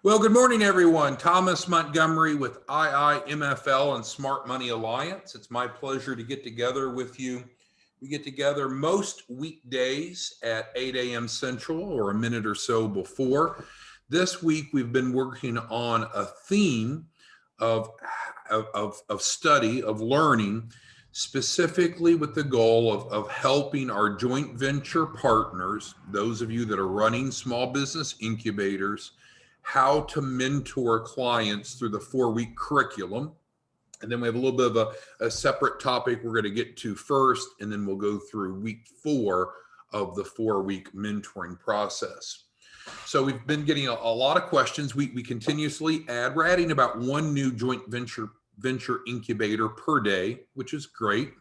Well, good morning, everyone. Thomas Montgomery with IIMFL and Smart Money Alliance. It's my pleasure to get together with you. We get together most weekdays at 8 a.m. Central or a minute or so before. This week, we've been working on a theme of study, of learning, specifically with the goal of helping our joint venture partners, those of you that are running small business incubators, how to mentor clients through the 4-week curriculum. And then we have a little bit of a separate topic we're going to get to first, and then we'll go through week 4 of the 4-week mentoring process. So we've been getting a lot of questions. We continuously add. We're adding about one new joint venture incubator per day, which is great.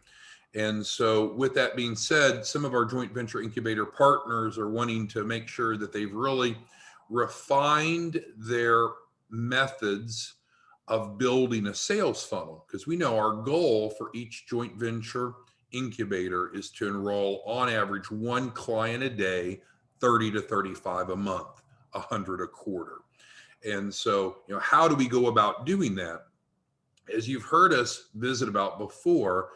And so with that being said, some of our joint venture incubator partners are wanting to make sure that they've really refined their methods of building a sales funnel, because we know our goal for each joint venture incubator is to enroll on average one client a day, 30 to 35 a month, 100 a quarter. And so, how do we go about doing that? As you've heard us visit about before,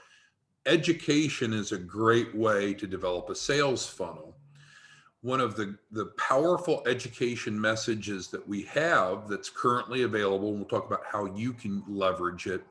education is a great way to develop a sales funnel. One of the powerful education messages that we have that's currently available, and we'll talk about how you can leverage it,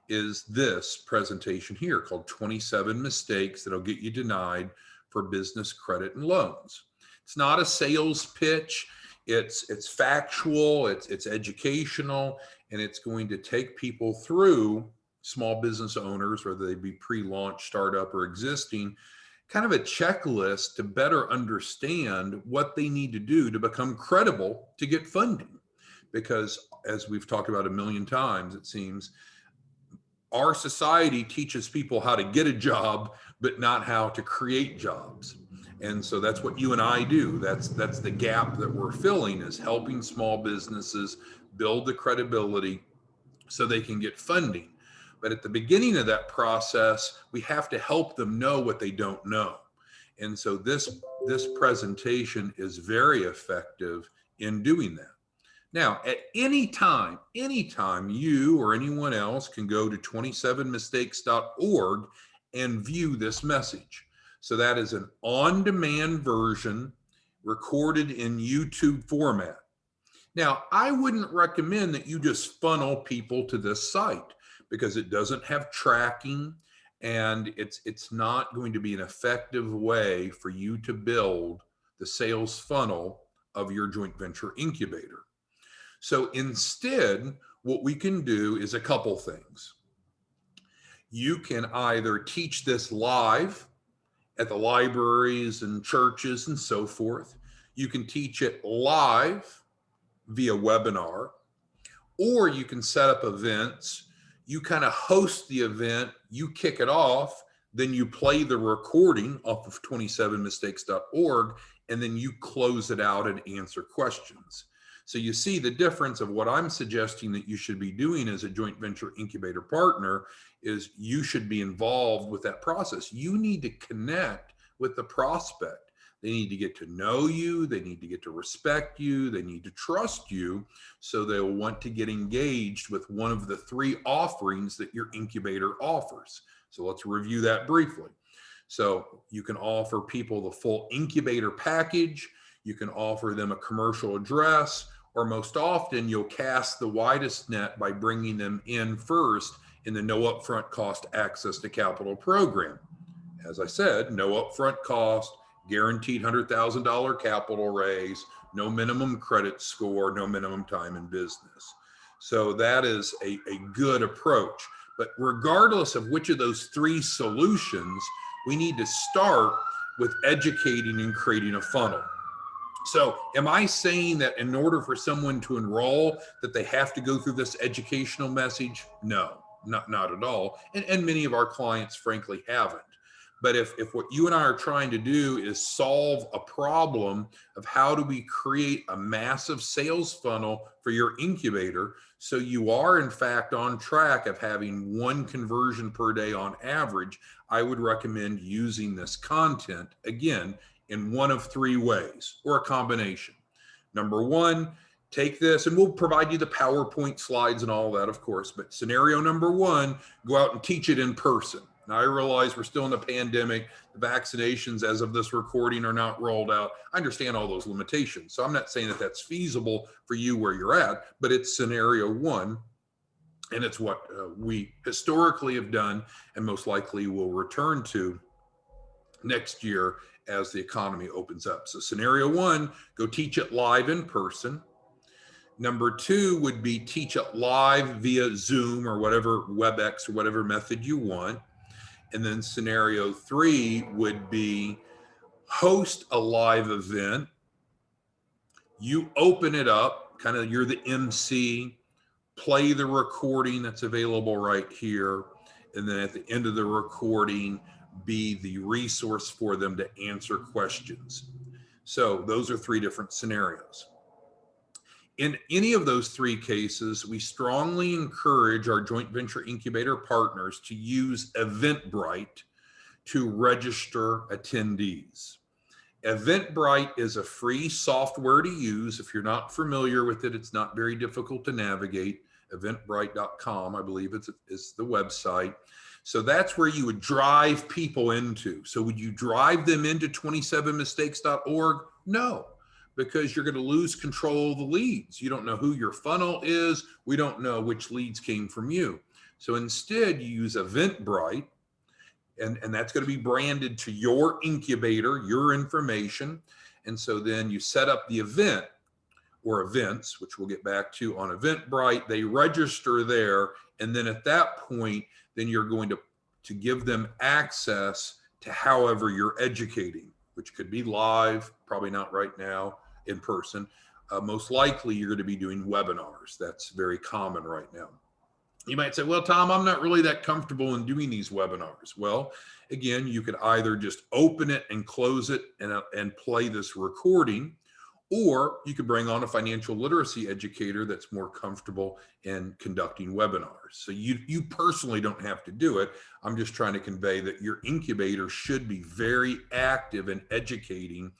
is this presentation here called 27 Mistakes That'll Get You Denied for Business Credit and Loans. It's not a sales pitch. It's factual, it's educational, and it's going to take people through, small business owners, whether they be pre-launch, startup, or existing, kind of a checklist to better understand what they need to do to become credible to get funding. Because as we've talked about a million times, it seems, our society teaches people how to get a job, but not how to create jobs. And so that's what you and I do. That's the gap that we're filling, is helping small businesses build the credibility so they can get funding. But at the beginning of that process, we have to help them know what they don't know. And so this presentation is very effective in doing that. Now, at any time, you or anyone else can go to 27mistakes.org and view this message. So that is an on-demand version recorded in YouTube format. Now, I wouldn't recommend that you just funnel people to this site, because it doesn't have tracking, and it's not going to be an effective way for you to build the sales funnel of your joint venture incubator. So instead, what we can do is a couple things. You can either teach this live at the libraries and churches and so forth. You can teach it live via webinar, or you can set up events. You kind of host the event, you kick it off, then you play the recording off of 27mistakes.org, and then you close it out and answer questions. So you see the difference of what I'm suggesting that you should be doing as a joint venture incubator partner is you should be involved with that process. You need to connect with the prospect. They need to get to know you. They need to get to respect you. They need to trust you, so they'll want to get engaged with one of the 3 offerings that your incubator offers. So let's review that briefly. So you can offer people the full incubator package. You can offer them a commercial address, or most often you'll cast the widest net by bringing them in first in the no upfront cost access to capital program. As I said, no upfront cost, guaranteed $100,000 capital raise, no minimum credit score, no minimum time in business. So that is a good approach. But regardless of which of those 3 solutions, we need to start with educating and creating a funnel. So am I saying that in order for someone to enroll that they have to go through this educational message? No, not at all. And many of our clients frankly haven't. But if what you and I are trying to do is solve a problem of how do we create a massive sales funnel for your incubator, so you are in fact on track of having 1 conversion per day on average, I would recommend using this content, again, in one of 3 ways, or a combination. Number 1, take this, and we'll provide you the PowerPoint slides and all that, of course. But scenario number one, go out and teach it in person. Now, I realize we're still in the pandemic. The vaccinations, as of this recording, are not rolled out. I understand all those limitations. So I'm not saying that that's feasible for you where you're at, but it's scenario one. And it's what we historically have done and most likely will return to next year as the economy opens up. So scenario one, go teach it live in person. Number two would be teach it live via Zoom or whatever, WebEx or whatever method you want. And then scenario three would be host a live event. You open it up, kind of you're the MC, play the recording that's available right here. And then at the end of the recording, be the resource for them to answer questions. So those are three different scenarios. In any of those three cases, we strongly encourage our joint venture incubator partners to use Eventbrite to register attendees. Eventbrite is a free software to use. If you're not familiar with it, it's not very difficult to navigate. Eventbrite.com, I believe is the website. So that's where you would drive people into. So would you drive them into 27mistakes.org? No, because you're going to lose control of the leads. You don't know who your funnel is. We don't know which leads came from you. So instead, you use Eventbrite, and that's going to be branded to your incubator, your information. And so then you set up the event or events, which we'll get back to on Eventbrite. They register there. And then at that point, then you're going to give them access to however you're educating, which could be live, probably not right now, in person. Most likely you're going to be doing webinars. That's very common right now. You might say, well, Tom, I'm not really that comfortable in doing these webinars. Well, again, you could either just open it and close it and play this recording, or you could bring on a financial literacy educator that's more comfortable in conducting webinars. So you personally don't have to do it. I'm just trying to convey that your incubator should be very active in educating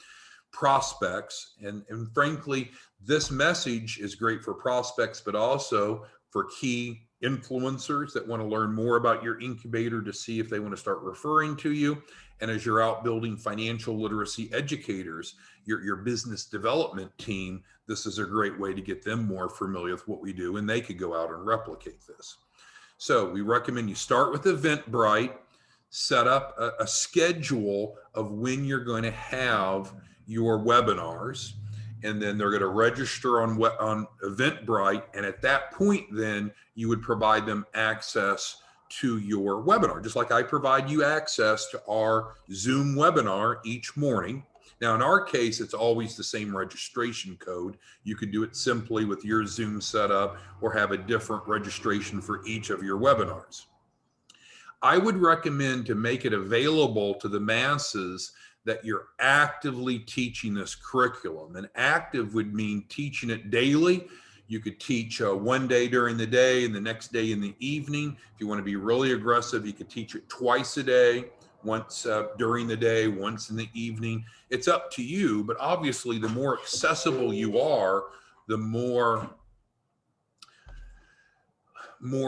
prospects. And frankly, this message is great for prospects, but also for key influencers that want to learn more about your incubator to see if they want to start referring to you. And as you're out building financial literacy educators, your business development team, this is a great way to get them more familiar with what we do, and they could go out and replicate this. So we recommend you start with Eventbrite, set up a schedule of when you're going to have your webinars, and then they're going to register on Eventbrite. And at that point, then you would provide them access to your webinar, just like I provide you access to our Zoom webinar each morning. Now, in our case, it's always the same registration code. You could do it simply with your Zoom setup or have a different registration for each of your webinars. I would recommend to make it available to the masses that you're actively teaching this curriculum. And active would mean teaching it daily. You could teach one day during the day and the next day in the evening. If you want to be really aggressive, you could teach it twice a day, once during the day, once in the evening. It's up to you, but obviously the more accessible you are, the more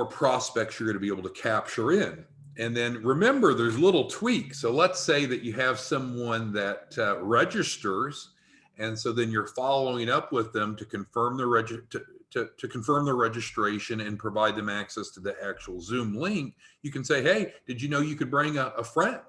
prospects you're going to be able to capture in. And then remember, there's little tweaks. So let's say that you have someone that registers, and so then you're following up with them to confirm to confirm the registration and provide them access to the actual Zoom link. You can say, hey, did you know you could bring a friend?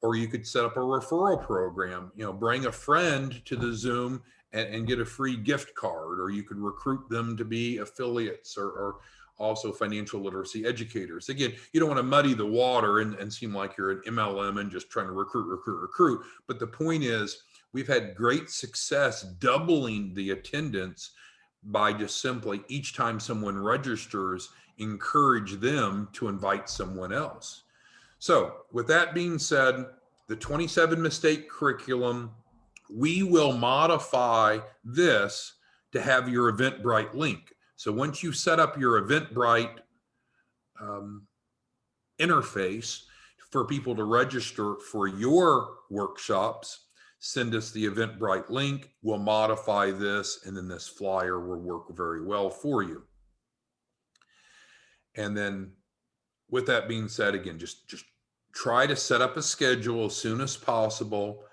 Or you could set up a referral program, bring a friend to the Zoom and get a free gift card, or you could recruit them to be affiliates or also financial literacy educators. Again, you don't want to muddy the water and seem like you're an MLM and just trying to recruit. But the point is, we've had great success doubling the attendance by just simply each time someone registers, encourage them to invite someone else. So with that being said, the 27 mistake curriculum, we will modify this to have your Eventbrite link. So once you set up your Eventbrite interface for people to register for your workshops, send us the Eventbrite link. We'll modify this, and then this flyer will work very well for you. And then with that being said, again, just try to set up a schedule as soon as possible,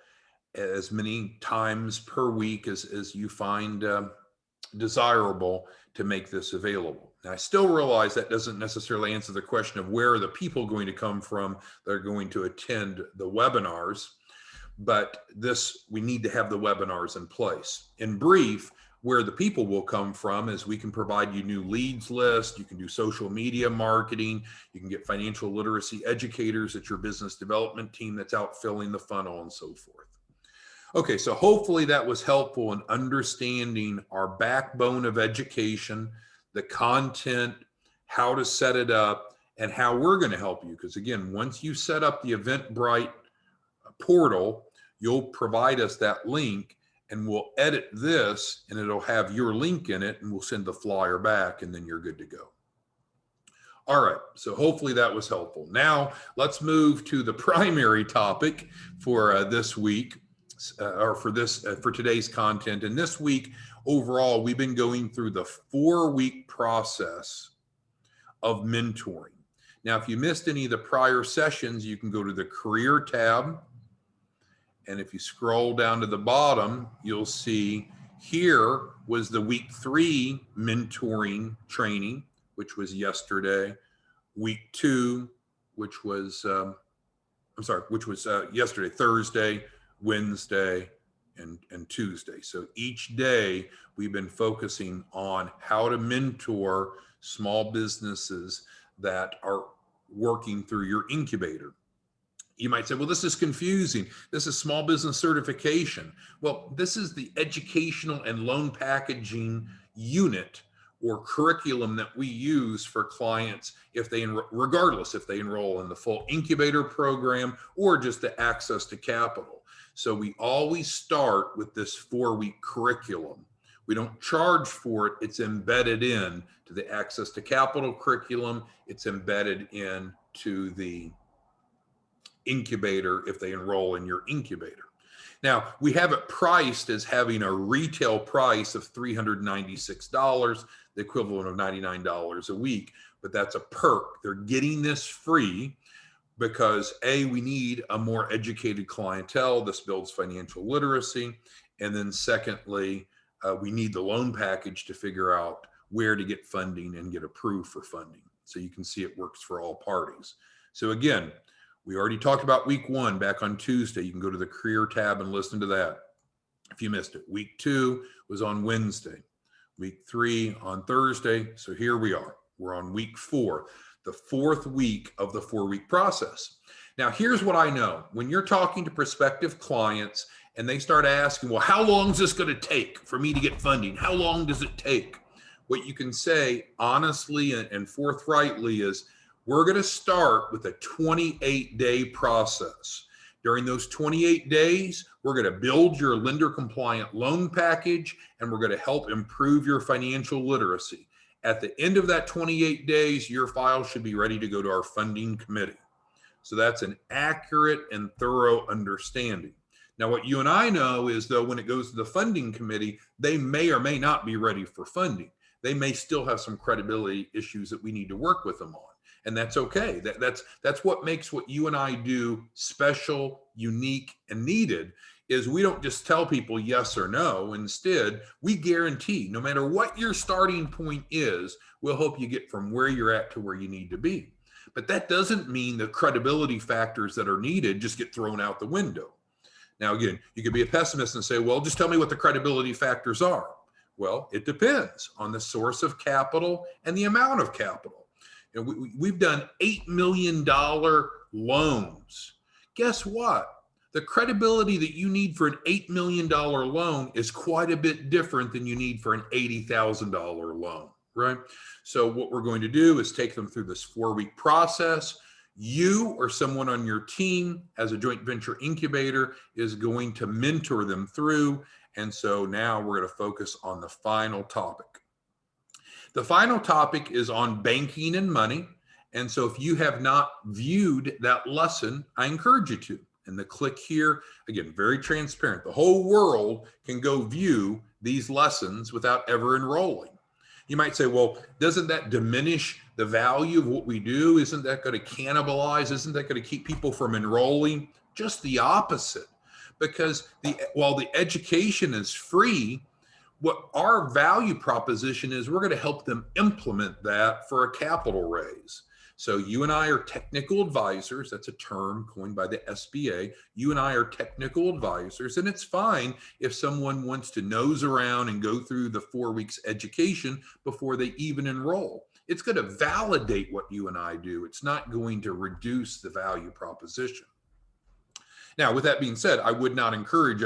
as many times per week as you find desirable to make this available. Now, I still realize that doesn't necessarily answer the question of where are the people going to come from that are going to attend the webinars, but we need to have the webinars in place. In brief, where the people will come from is we can provide you new leads list. You can do social media marketing. You can get financial literacy educators at your business development team that's out filling the funnel and so forth. Okay, so hopefully that was helpful in understanding our backbone of education, the content, how to set it up, and how we're going to help you. Because again, once you set up the Eventbrite portal, you'll provide us that link and we'll edit this and it'll have your link in it and we'll send the flyer back and then you're good to go. All right, so hopefully that was helpful. Now let's move to the primary topic for this week. For today's content. And this week, overall, we've been going through the 4-week process of mentoring. Now, if you missed any of the prior sessions, you can go to the career tab. And if you scroll down to the bottom, you'll see here was the week 3 mentoring training, which was yesterday. Week 2, which was yesterday, Thursday, Wednesday, and Tuesday. So each day we've been focusing on how to mentor small businesses that are working through your incubator. You might say, well, this is confusing. This is small business certification. Well, this is the educational and loan packaging unit or curriculum that we use for clients regardless if they enroll in the full incubator program or just the access to capital. So we always start with this 4-week curriculum. We don't charge for it. It's embedded in to the access to capital curriculum. It's embedded into the incubator if they enroll in your incubator. Now, we have it priced as having a retail price of $396, the equivalent of $99 a week, but that's a perk. They're getting this free because A, we need a more educated clientele. This builds financial literacy. And then secondly, we need the loan package to figure out where to get funding and get approved for funding. So you can see it works for all parties. So again, we already talked about week 1 back on Tuesday. You can go to the career tab and listen to that if you missed it. Week 2 was on Wednesday. Week 3 on Thursday. So here we are. We're on week 4. The 4th week of the 4-week process. Now, here's what I know. When you're talking to prospective clients and they start asking, well, how long is this going to take for me to get funding? How long does it take? What you can say honestly and forthrightly is we're going to start with a 28-day process. During those 28 days, we're going to build your lender compliant loan package and we're going to help improve your financial literacy. At the end of that 28 days, your file should be ready to go to our funding committee. So that's an accurate and thorough understanding. Now, what you and I know is, though, when it goes to the funding committee, they may or may not be ready for funding. They may still have some credibility issues that we need to work with them on. And that's okay. That's what makes what you and I do special, unique, and needed is we don't just tell people yes or no. Instead, we guarantee no matter what your starting point is, we'll help you get from where you're at to where you need to be. But that doesn't mean the credibility factors that are needed just get thrown out the window. Now, again, you could be a pessimist and say, well, just tell me what the credibility factors are. Well, it depends on the source of capital and the amount of capital. And we've done $8 million loans. Guess what? The credibility that you need for an $8 million loan is quite a bit different than you need for an $80,000 loan, right? So what we're going to do is take them through this 4-week process. You or someone on your team as a joint venture incubator is going to mentor them through. And so now we're going to focus on the final topic. The final topic is on banking and money. And so if you have not viewed that lesson, I encourage you to And the click here, again, very transparent. The whole world can go view these lessons without ever enrolling. You might say, well, doesn't that diminish the value of what we do? Isn't that going to cannibalize? Isn't that going to keep people from enrolling? Just the opposite. Because while the education is free, what our value proposition is, we're going to help them implement that for a capital raise. So you and I are technical advisors. That's a term coined by the SBA. You and I are technical advisors, and it's fine if someone wants to nose around and go through the 4 weeks education before they even enroll. It's going to validate what you and I do. It's not going to reduce the value proposition. Now, with that being said, I would not encourage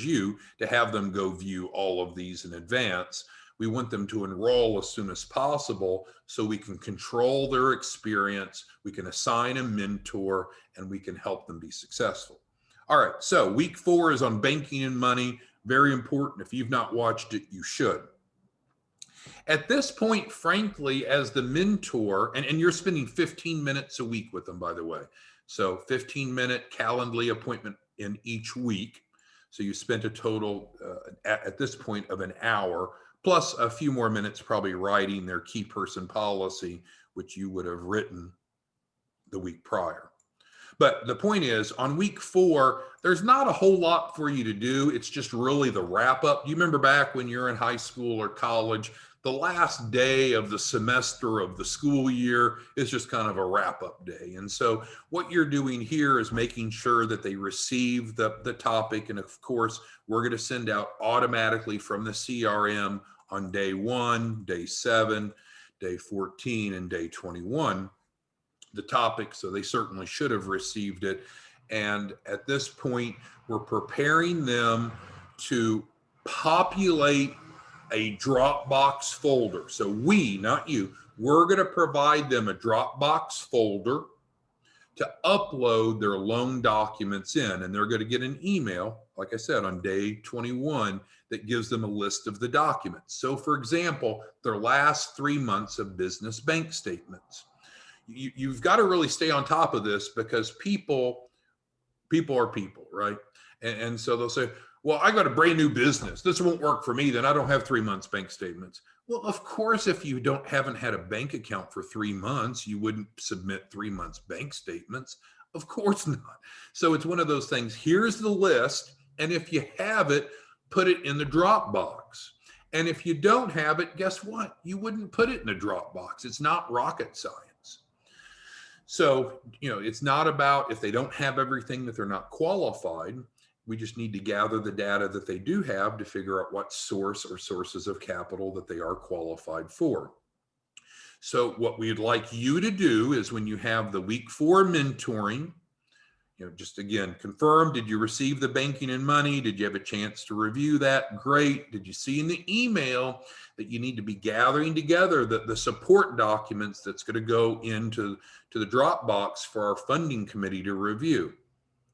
you to have them go view all of these in advance. We want them to enroll as soon as possible so we can control their experience, we can assign a mentor, and we can help them be successful. All right, so week 4 is on banking and money. Very important. If you've not watched it, you should. At this point, frankly, as the mentor, and you're spending 15 minutes a week with them, by the way. So 15-minute Calendly appointment in each week. So you spent a total at this point of an hour, plus a few more minutes probably writing their key person policy, which you would have written the week prior. But the point is, on week 4, there's not a whole lot for you to do. It's just really the wrap up. Do you remember back when you're in high school or college, the last day of the semester of the school year is just kind of a wrap up day. And so what you're doing here is making sure that they receive the topic. And of course, we're going to send out automatically from the CRM on day 1, day 7, day 14, and day 21. The topic, so they certainly should have received it. And at this point, we're preparing them to populate a Dropbox folder. So we, not you, we're going to provide them a Dropbox folder to upload their loan documents in. And they're going to get an email, like I said, on day 21 that gives them a list of the documents. So for example, their last 3 months of business bank statements. You've got to really stay on top of this because people are people, right? And so they'll say, well, I got a brand new business. This won't work for me. Then I don't have 3 months bank statements. Well, of course, if you haven't had a bank account for 3 months, you wouldn't submit 3 months bank statements. Of course not. So it's one of those things. Here's the list. And if you have it, put it in the Dropbox. And if you don't have it, guess what? You wouldn't put it in a Dropbox. It's not rocket science. So, it's not about if they don't have everything that they're not qualified. We just need to gather the data that they do have to figure out what source or sources of capital that they are qualified for. So what we'd like you to do is when you have the week 4 mentoring, just again, confirm, did you receive the banking and money? Did you have a chance to review that? Great. Did you see in the email that you need to be gathering together the support documents that's going to go into the Dropbox for our funding committee to review?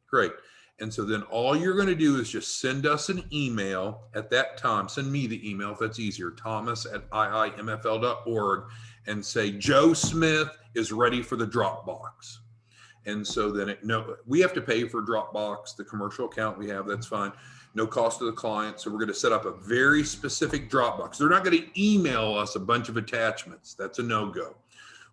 Great. And so then all you're going to do is just send us an email at that time. Send me the email if that's easier, thomas@iimfl.org, and say, Joe Smith is ready for the Dropbox. And so then we have to pay for Dropbox, the commercial account we have, that's fine. No cost to the client. So we're going to set up a very specific Dropbox. They're not going to email us a bunch of attachments. That's a no-go.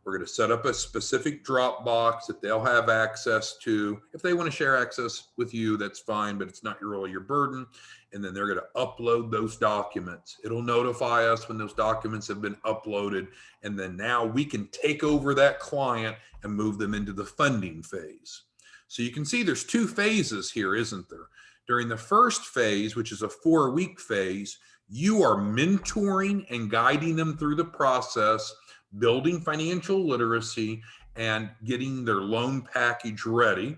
We're going to set up a specific Dropbox that they'll have access to. If they want to share access with you, that's fine, but it's not really your burden. And then they're going to upload those documents. It'll notify us when those documents have been uploaded. And then now we can take over that client and move them into the funding phase. So you can see there's 2 phases here, isn't there? During the first phase, which is a 4-week phase, you are mentoring and guiding them through the process, building financial literacy and getting their loan package ready.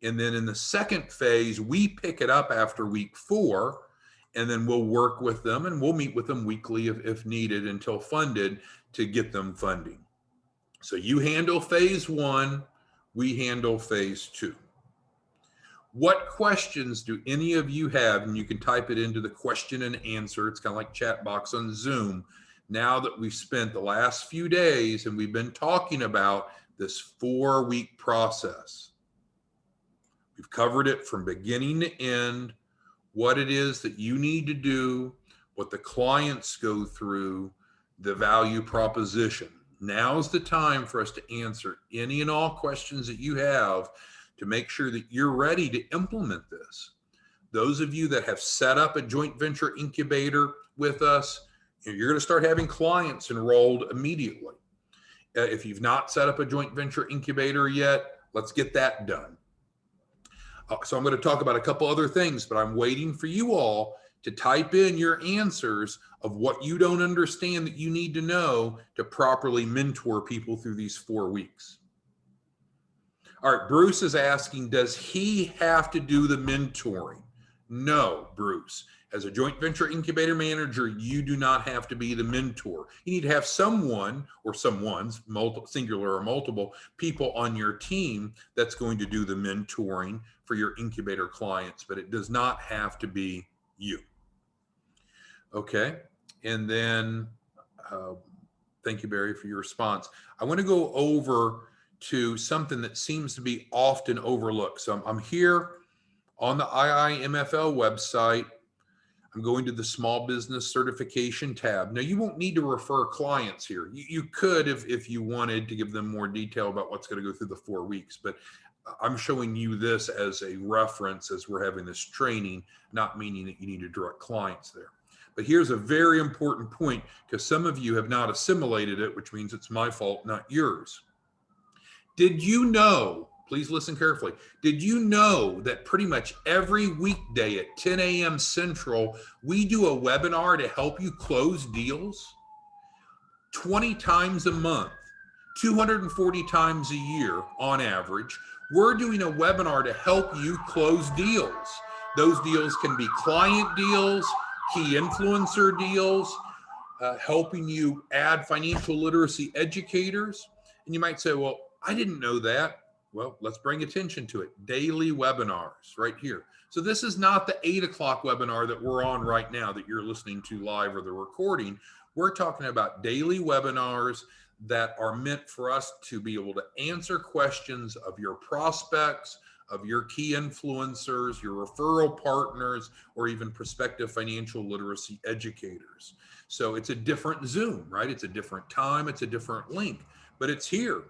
And then in the second phase, we pick it up after week 4, and then we'll work with them and we'll meet with them weekly if needed until funded to get them funding. So you handle phase 1, we handle phase 2. What questions do any of you have? And you can type it into the question and answer. It's kind of like chat box on Zoom. Now that we've spent the last few days and we've been talking about this 4-week process. We've covered it from beginning to end, what it is that you need to do, what the clients go through, the value proposition. Now's the time for us to answer any and all questions that you have to make sure that you're ready to implement this. Those of you that have set up a joint venture incubator with us, you're going to start having clients enrolled immediately. If you've not set up a joint venture incubator yet, let's get that done. So I'm going to talk about a couple other things, but I'm waiting for you all to type in your answers of what you don't understand that you need to know to properly mentor people through these 4 weeks. All right, Bruce is asking, does he have to do the mentoring? No, Bruce. As a joint venture incubator manager, you do not have to be the mentor. You need to have someone or someone's, singular or multiple, people on your team that's going to do the mentoring for your incubator clients, but it does not have to be you. Okay, and then thank you, Barry, for your response. I want to go over to something that seems to be often overlooked. So I'm here on the IIMFL website. I'm going to the small business certification tab. Now, you won't need to refer clients here. You could if you wanted to give them more detail about what's going to go through the 4 weeks, but I'm showing you this as a reference as we're having this training, not meaning that you need to direct clients there. But here's a very important point, because some of you have not assimilated it, which means it's my fault, not yours. Did you know, please listen carefully, did you know that pretty much every weekday at 10 a.m. Central, we do a webinar to help you close deals? 20 times a month, 240 times a year on average, we're doing a webinar to help you close deals. Those deals can be client deals, key influencer deals, helping you add financial literacy educators. And you might say, well, I didn't know that. Well, let's bring attention to it. Daily webinars right here. So this is not the 8 o'clock webinar that we're on right now that you're listening to live or the recording. We're talking about daily webinars that are meant for us to be able to answer questions of your prospects, of your key influencers, your referral partners, or even prospective financial literacy educators. So it's a different Zoom, right? It's a different time, it's a different link, but it's here.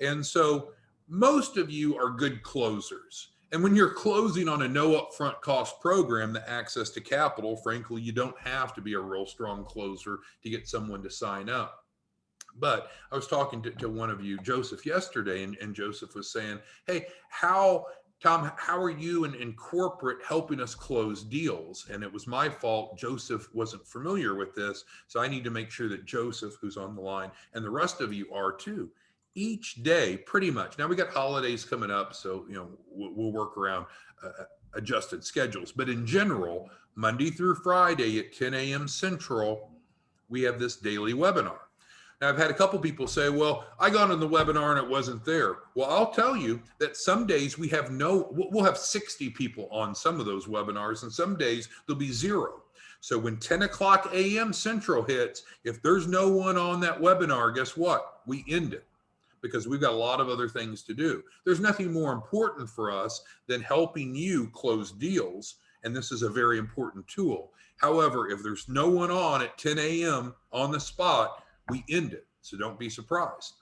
And so most of you are good closers. And when you're closing on a no upfront cost program, the access to capital, frankly, you don't have to be a real strong closer to get someone to sign up. But I was talking to one of you, Joseph, yesterday, and Joseph was saying, hey, Tom, how are you in corporate helping us close deals? And it was my fault. Joseph wasn't familiar with this. So I need to make sure that Joseph, who's on the line, and the rest of you are too. Each day, pretty much. Now we got holidays coming up, so we'll work around adjusted schedules. But in general, Monday through Friday at 10 a.m. Central, we have this daily webinar. Now, I've had a couple people say, well, I got on the webinar and it wasn't there. Well, I'll tell you that some days we'll have 60 people on some of those webinars, and some days there'll be 0. So when 10 o'clock a.m. Central hits, if there's no one on that webinar, guess what? We end it, because we've got a lot of other things to do. There's nothing more important for us than helping you close deals, and this is a very important tool. However, if there's no one on at 10 a.m. on the spot, we end it. So don't be surprised.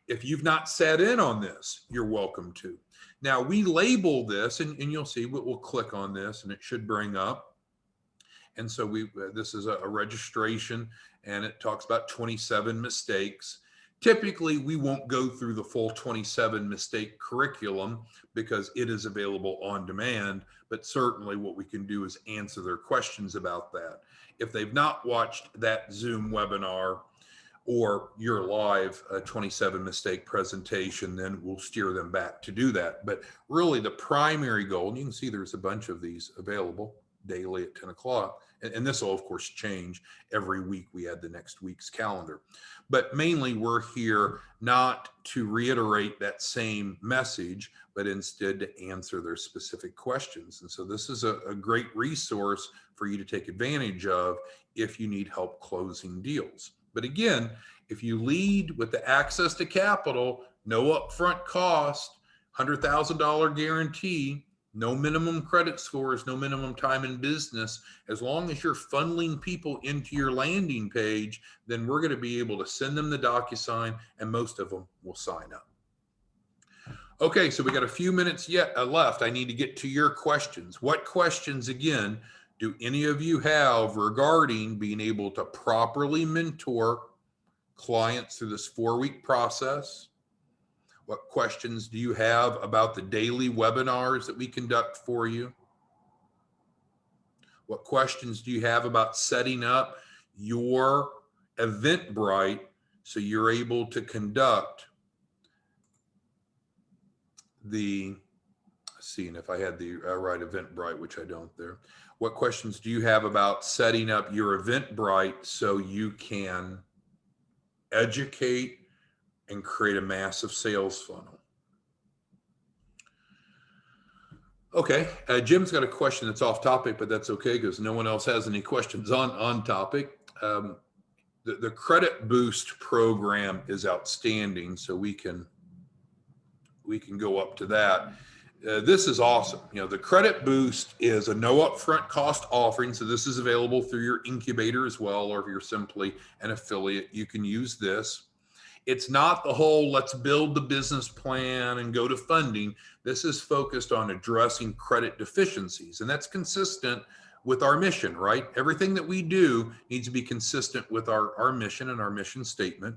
If you've not sat in on this, you're welcome to. Now, we label this, and you'll see, we'll click on this and it should bring up. And so this is a registration, and it talks about 27 mistakes. Typically, we won't go through the full 27 mistake curriculum because it is available on demand, but certainly what we can do is answer their questions about that. If they've not watched that Zoom webinar or your live 27 mistake presentation, then we'll steer them back to do that. But really the primary goal, and you can see there's a bunch of these available daily at 10 o'clock. And this will, of course, change every week. We add the next week's calendar. But mainly we're here not to reiterate that same message, but instead to answer their specific questions. And so this is a great resource for you to take advantage of if you need help closing deals. But again, if you lead with the access to capital, no upfront cost, $100,000 guarantee, no minimum credit scores, no minimum time in business. As long as you're funneling people into your landing page, then we're going to be able to send them the DocuSign, and most of them will sign up. Okay, so we got a few minutes yet left. I need to get to your questions. What questions, again, do any of you have regarding being able to properly mentor clients through this 4-week process? What questions do you have about the daily webinars that we conduct for you? What questions do you have about setting up your Eventbrite so you're able to conduct the, seeing if I had the right Eventbrite, which I don't there. What questions do you have about setting up your Eventbrite so you can educate and create a massive sales funnel? Okay, Jim's got a question that's off topic, but that's okay because no one else has any questions on topic. The Credit Boost program is outstanding, so we can go up to that. This is awesome. You know, the Credit Boost is a no upfront cost offering, so this is available through your incubator as well, or if you're simply an affiliate, you can use this. It's not the whole let's build the business plan and go to funding. This is focused on addressing credit deficiencies, and that's consistent with our mission, right? Everything that we do needs to be consistent with our mission and our mission statement.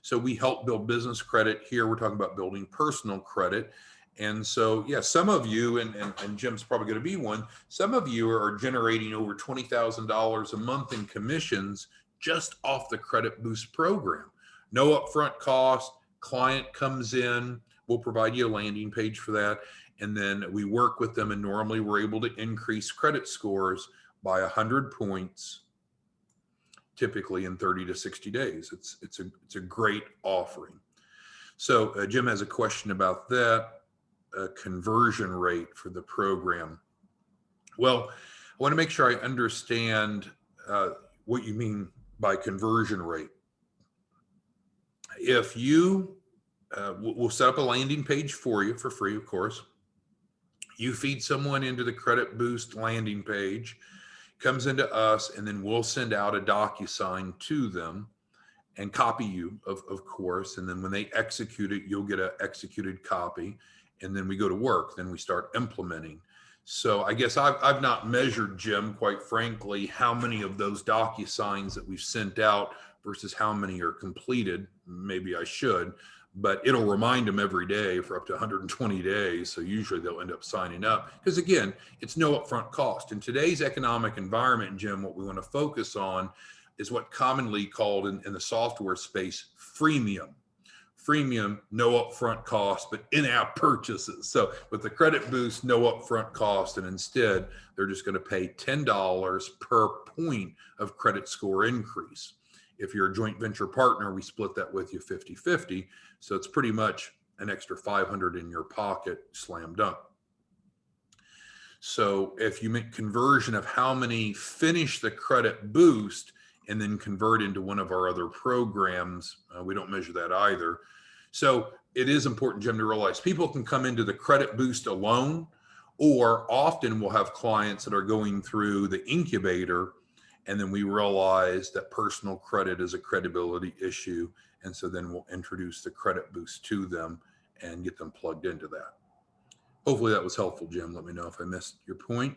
So we help build business credit. Here we're talking about building personal credit. And so, yeah, some of you, and Jim's probably going to be one, some of you are generating over $20,000 a month in commissions just off the Credit Boost program. No upfront cost, client comes in, we'll provide you a landing page for that. And then we work with them, and normally we're able to increase credit scores by 100 points, typically in 30 to 60 days. It's a great offering. So Jim has a question about that conversion rate for the program. Well, I want to make sure I understand what you mean by conversion rate. If you, we'll set up a landing page for you for free, of course. You feed someone into the Credit Boost landing page, comes into us, and then we'll send out a DocuSign to them and copy you, of course. And then when they execute it, you'll get an executed copy. And then we go to work. Then we start implementing. So I guess I've not measured, Jim, quite frankly, how many of those DocuSigns that we've sent out versus how many are completed. Maybe I should, but it'll remind them every day for up to 120 days. So usually they'll end up signing up because, again, it's no upfront cost. In today's economic environment, Jim, what we want to focus on is what commonly called in the software space freemium. Freemium, no upfront cost, but in-app purchases. So with the Credit Boost, no upfront cost, and instead they're just going to pay $10 per point of credit score increase. If you're a joint venture partner, we split that with you 50-50. So it's pretty much an extra $500 in your pocket, slam dunk. So if you make conversion of how many finish the Credit Boost and then convert into one of our other programs, we don't measure that either. So it is important, Jim, to realize people can come into the Credit Boost alone, or often we'll have clients that are going through the incubator, and then we realize that personal credit is a credibility issue. And so then we'll introduce the Credit Boost to them and get them plugged into that. Hopefully that was helpful, Jim. Let me know if I missed your point.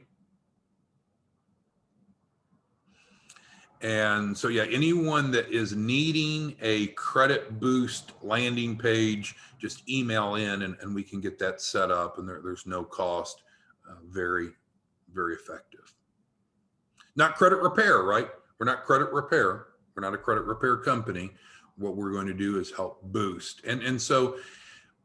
And so, yeah, anyone that is needing a Credit Boost landing page, just email in and we can get that set up, and there's no cost. Very, very effective. Not credit repair, right? We're not credit repair. We're not a credit repair company. What we're going to do is help boost. And so,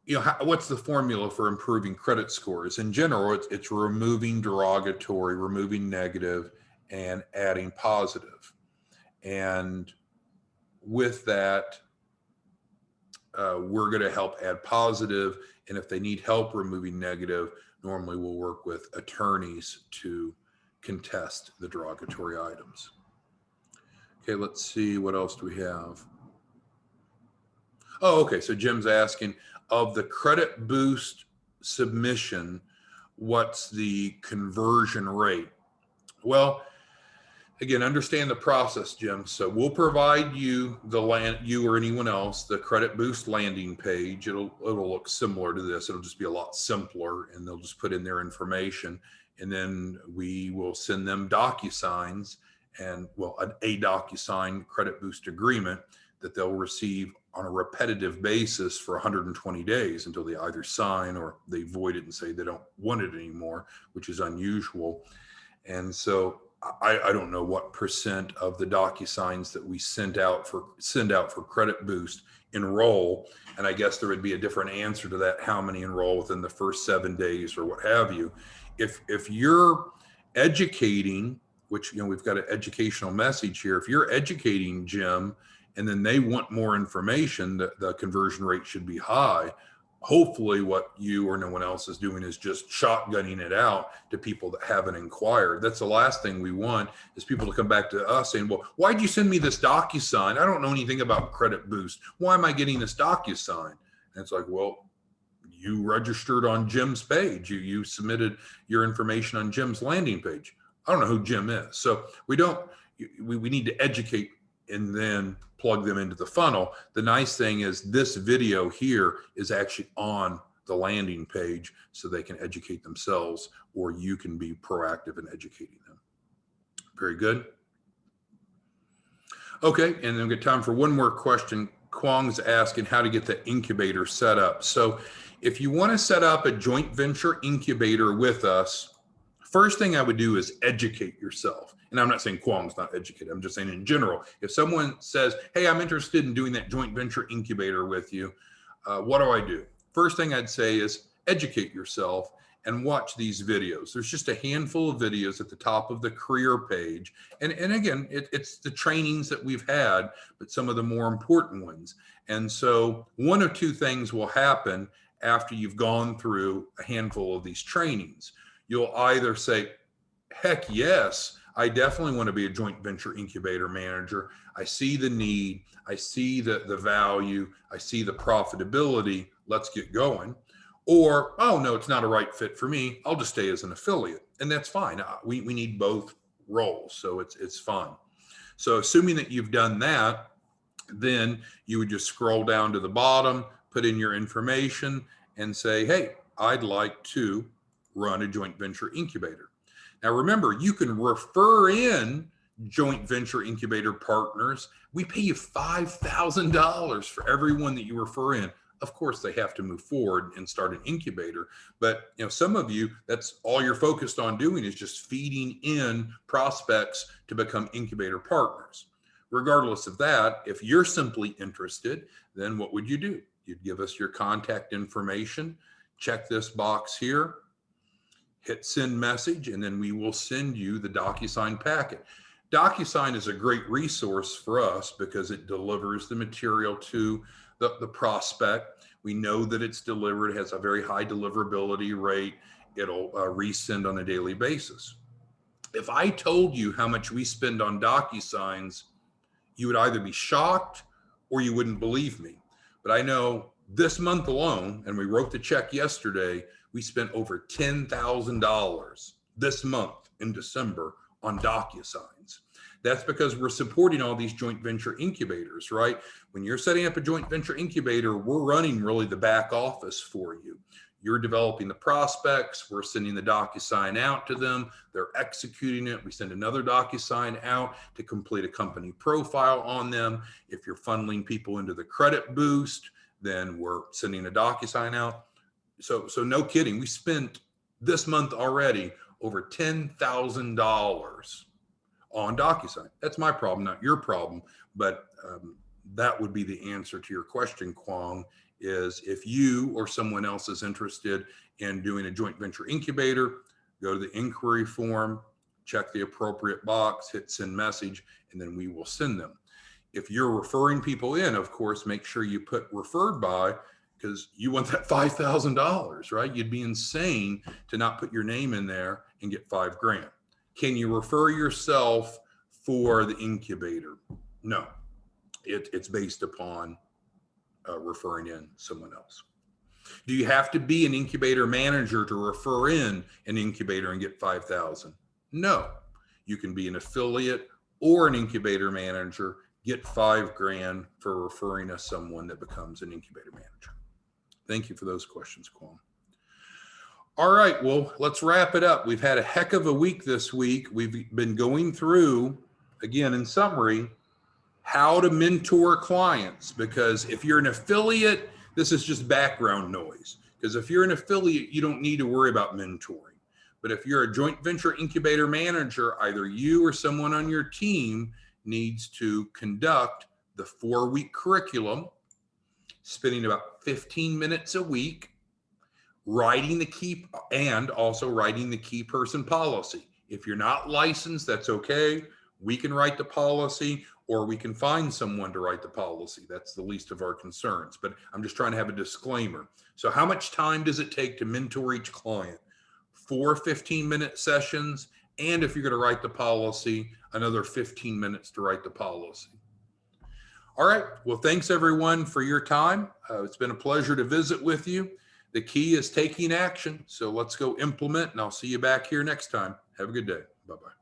you know, what's the formula for improving credit scores? In general, it's removing derogatory, removing negative, and adding positive. And with that, we're going to help add positive. And if they need help removing negative, normally we'll work with attorneys to contest the derogatory items. Okay, let's see, what else do we have? Oh, okay, so Jim's asking, of the Credit Boost submission, what's the conversion rate? Well, again, understand the process, Jim. So we'll provide you you or anyone else, the Credit Boost landing page. It'll look similar to this. It'll just be a lot simpler, and they'll just put in their information, and then we will send them DocuSigns and a DocuSign Credit Boost agreement that they'll receive on a repetitive basis for 120 days until they either sign or they void it and say they don't want it anymore, which is unusual. And so I don't know what percent of the DocuSigns that we send out for Credit Boost enroll. And I guess there would be a different answer to that, how many enroll within the first 7 days or what have you. If you're educating, which, we've got an educational message here. If you're educating, Jim, and then they want more information, the conversion rate should be high. Hopefully what you or no one else is doing is just shotgunning it out to people that haven't inquired. That's the last thing we want, is people to come back to us saying, well, why'd you send me this DocuSign? I don't know anything about Credit Boost. Why am I getting this DocuSign? And it's like, well, you registered on Jim's page. You submitted your information on Jim's landing page. I don't know who Jim is. So we need to educate and then plug them into the funnel. The nice thing is this video here is actually on the landing page, so they can educate themselves, or you can be proactive in educating them. Very good. Okay, and then we've got time for one more question. Kwong's asking how to get the incubator set up. So if you want to set up a joint venture incubator with us, first thing I would do is educate yourself. And I'm not saying Kwong's not educated. I'm just saying in general, if someone says, hey, I'm interested in doing that joint venture incubator with you, what do I do? First thing I'd say is educate yourself and watch these videos. There's just a handful of videos at the top of the career page. And again, it's the trainings that we've had, but some of the more important ones. And so one or two things will happen after you've gone through a handful of these trainings. You'll either say, heck yes, I definitely want to be a joint venture incubator manager. I see the need. I see the value. I see the profitability. Let's get going. Or, oh, no, it's not a right fit for me. I'll just stay as an affiliate. And that's fine. We need both roles. So it's fine. So assuming that you've done that, then you would just scroll down to the bottom, put in your information, and say, hey, I'd like to run a joint venture incubator. Now, remember, you can refer in joint venture incubator partners. We pay you $5,000 for everyone that you refer in. Of course, they have to move forward and start an incubator. But some of you, that's all you're focused on doing is just feeding in prospects to become incubator partners. Regardless of that, if you're simply interested, then what would you do? You'd give us your contact information, check this box here, hit send message, and then we will send you the DocuSign packet. DocuSign is a great resource for us because it delivers the material to the prospect. We know that it's delivered, it has a very high deliverability rate. It'll resend on a daily basis. If I told you how much we spend on DocuSigns, you would either be shocked or you wouldn't believe me. But I know this month alone, and we wrote the check yesterday, we spent over $10,000 this month in December on DocuSigns. That's because we're supporting all these joint venture incubators, right? When you're setting up a joint venture incubator, we're running really the back office for you. You're developing the prospects. We're sending the DocuSign out to them. They're executing it. We send another DocuSign out to complete a company profile on them. If you're funneling people into the Credit Boost, then we're sending a DocuSign out. So no kidding. We spent this month already over $10,000 on DocuSign. That's my problem, not your problem. But that would be the answer to your question, Kwong, is if you or someone else is interested in doing a joint venture incubator, go to the inquiry form, check the appropriate box, hit send message, and then we will send them. If you're referring people in, of course, make sure you put referred by, because you want that $5,000, right? You'd be insane to not put your name in there and get $5,000. Can you refer yourself for the incubator? No, it's based upon referring in someone else. Do you have to be an incubator manager to refer in an incubator and get 5,000? No. You can be an affiliate or an incubator manager, get $5,000 for referring us someone that becomes an incubator manager. Thank you for those questions, Kwon. All right, well, let's wrap it up. We've had a heck of a week this week. We've been going through, again, in summary, how to mentor clients, because if you're an affiliate, this is just background noise. Because if you're an affiliate, you don't need to worry about mentoring. But if you're a joint venture incubator manager, either you or someone on your team needs to conduct the 4-week curriculum, spending about 15 minutes a week, writing the key, and also writing the key person policy. If you're not licensed, that's okay. We can write the policy, or we can find someone to write the policy. That's the least of our concerns, but I'm just trying to have a disclaimer. So how much time does it take to mentor each client? 4 15-minute sessions, and if you're going to write the policy, another 15 minutes to write the policy. All right, well, thanks everyone for your time. It's been a pleasure to visit with you. The key is taking action, so let's go implement, and I'll see you back here next time. Have a good day. Bye-bye.